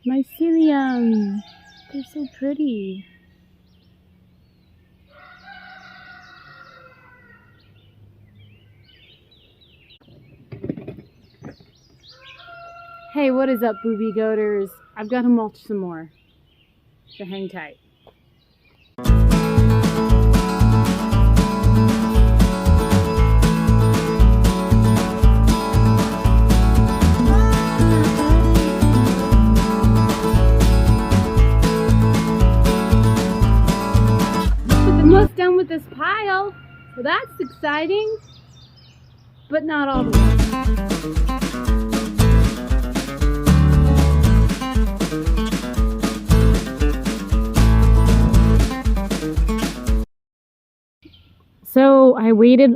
Mycelium. They're so pretty. Hey, what is up, Boobie Goaters? I've got to mulch some more. So hang tight. Almost done with this pile, so that's exciting, but not all the way. So I waited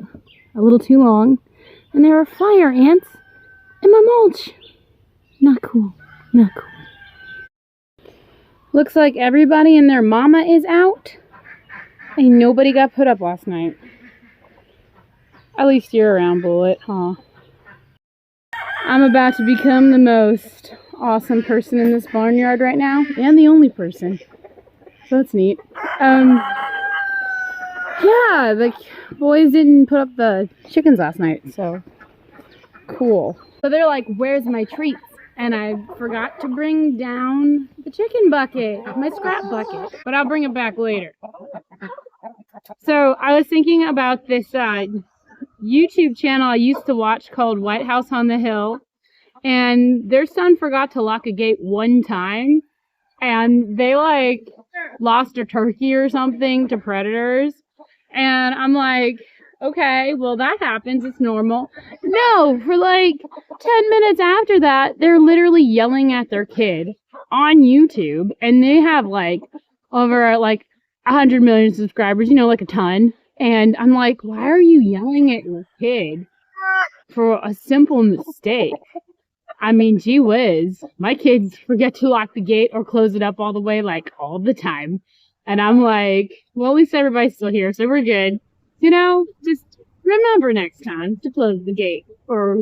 a little too long, and there are fire ants in my mulch. Not cool, not cool. Looks like everybody and their mama is out. And nobody got put up last night. At least you're around, Bullet, huh? I'm about to become the most awesome person in this barnyard right now. And the only person. So that's neat. Yeah, the boys didn't put up the chickens last night, so cool. So they're like, where's my treats? And I forgot to bring down the chicken bucket, my scrap bucket. But I'll bring it back later. So I was thinking about this YouTube channel I used to watch called White House on the Hill. And their son forgot to lock a gate one time. And they like lost a turkey or something to predators. And I'm like, okay, well that happens, it's normal. No, for like 10 minutes after that, they're literally yelling at their kid on YouTube. And they have like over like 100 million subscribers, you know, like a ton. And I'm like, why are you yelling at your kid for a simple mistake? I mean, gee whiz, my kids forget to lock the gate or close it up all the way, like all the time. And I'm like, well, at least everybody's still here, so we're good. You know, just remember next time to close the gate. Or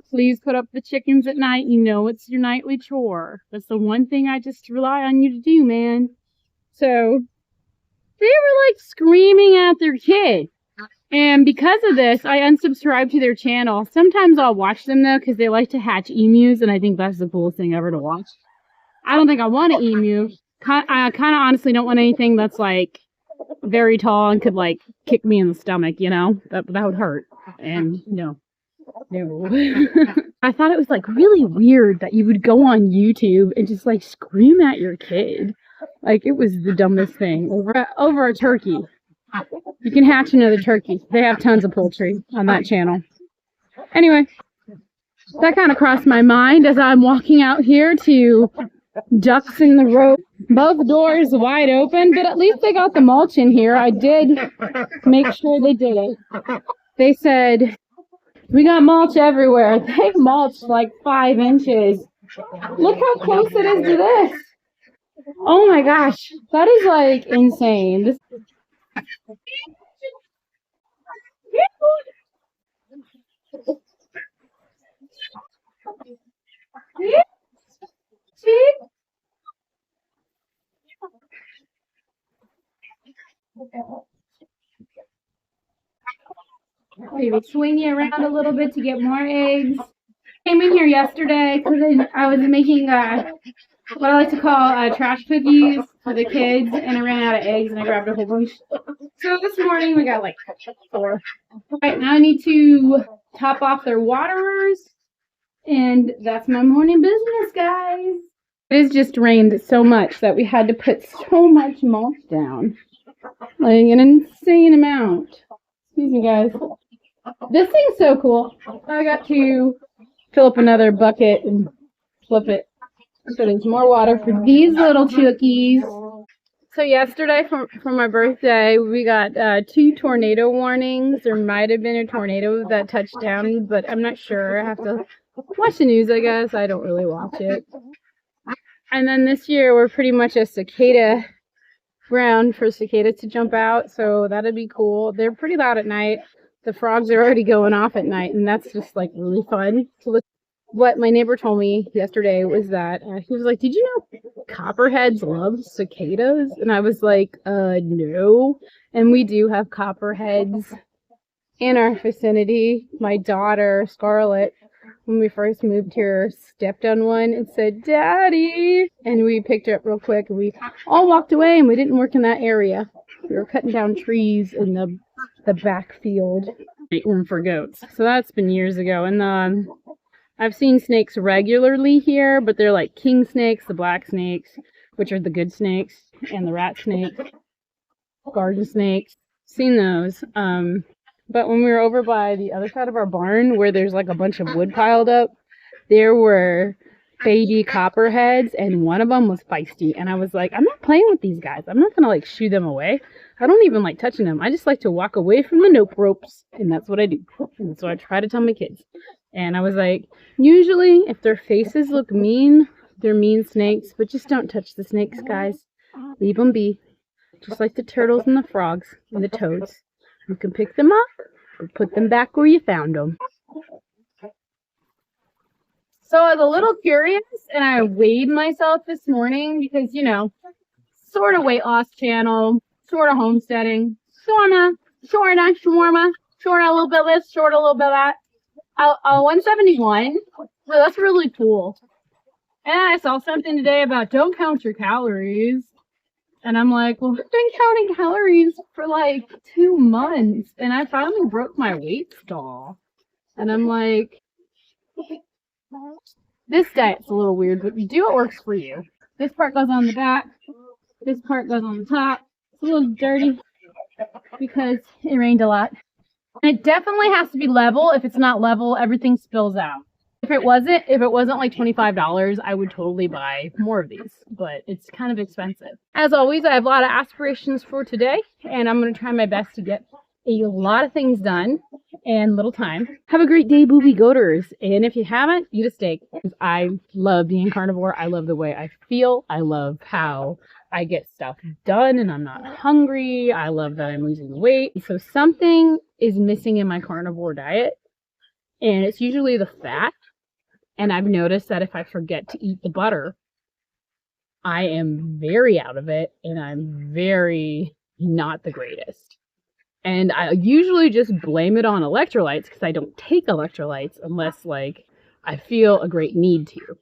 please put up the chickens at night. You know, it's your nightly chore. That's the one thing I just rely on you to do, man. So they were like screaming at their kid. And because of this, I unsubscribed to their channel. Sometimes I'll watch them though, because they like to hatch emus, and I think that's the coolest thing ever to watch. I don't think I want an emu. I kind of honestly don't want anything that's like very tall and could like kick me in the stomach, you know? That would hurt. And no. I thought it was like really weird that you would go on YouTube and just like scream at your kid. Like it was the dumbest thing. Over a turkey. You can hatch another turkey. They have tons of poultry on that channel. Anyway, that kind of crossed my mind as I'm walking out here to ducks in the road. Both doors wide open, but at least they got the mulch in here. I did make sure they did it. They said, we got mulch everywhere. They mulched like 5 inches. Look how close it is to this. Oh my gosh, that is like insane. This maybe swing you around a little bit to get more eggs. Came in here yesterday because I was making what I like to call trash cookies for the kids, and I ran out of eggs and I grabbed a whole bunch. So this morning we got like 4. Right now I need to top off their waterers, and that's my morning business, guys. It has just rained so much that we had to put so much mulch down. Like an insane amount. Excuse me, guys. This thing's so cool. I got to fill up another bucket and flip it. So there's more water for these little chookies. So yesterday for my birthday, we got 2 tornado warnings. There might have been a tornado that touched down, but I'm not sure. I have to watch the news, I guess. I don't really watch it. And then this year, we're pretty much a cicada ground for cicadas to jump out, so that'd be cool. They're pretty loud at night. The frogs are already going off at night, and that's just like really fun to listen. what my neighbor told me yesterday was that he was like, "Did you know copperheads love cicadas?" And I was like, no." And we do have copperheads in our vicinity. My daughter, Scarlett, when we first moved here, stepped on one and said, "Daddy!" And we picked her up real quick and we all walked away and we didn't work in that area. We were cutting down trees in the backfield. Room for goats. So that's been years ago. And I've seen snakes regularly here, but they're like king snakes, the black snakes, which are the good snakes, and the rat snakes, garden snakes. Seen those. But when we were over by the other side of our barn, where there's like a bunch of wood piled up, there were baby copperheads, and one of them was feisty. And I was like, I'm not playing with these guys. I'm not gonna like shoo them away. I don't even like touching them. I just like to walk away from the nope ropes, and that's what I do. And that's what I try to tell my kids. And I was like, usually if their faces look mean, they're mean snakes, but just don't touch the snakes, guys. Leave them be. Just like the turtles and the frogs and the toads. You can pick them up or put them back where you found them. So I was a little curious and I weighed myself this morning because, you know, sort of weight loss channel, sort of homesteading, sorta, a little bit this, short a little bit that. 171. So that's really cool. And I saw something today about don't count your calories. And I'm like, well, I've been counting calories for like 2 months. And I finally broke my weight stall. And I'm like, this diet's a little weird, but do what works for you. This part goes on the back. This part goes on the top. It's a little dirty because it rained a lot. And it definitely has to be level. If it's not level, everything spills out. If it wasn't like $25, I would totally buy more of these, but it's kind of expensive. As always, I have a lot of aspirations for today, and I'm going to try my best to get a lot of things done in little time. Have a great day, Boobie Goaters. And if you haven't, eat a steak. I love being carnivore. I love the way I feel. I love how I get stuff done and I'm not hungry. I love that I'm losing weight. So something is missing in my carnivore diet, and it's usually the fat. And I've noticed that if I forget to eat the butter, I am very out of it and I'm very not the greatest. And I usually just blame it on electrolytes because I don't take electrolytes unless like I feel a great need to.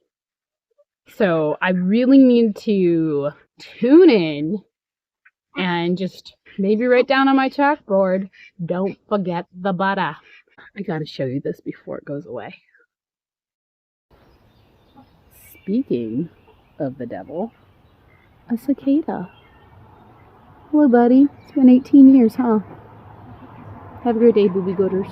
So I really need to tune in and just maybe write down on my chalkboard, don't forget the butter. I gotta show you this before it goes away. Speaking of the devil, a cicada. Hello, buddy. It's been 18 years, huh? Have a great day, Boobie Goaters.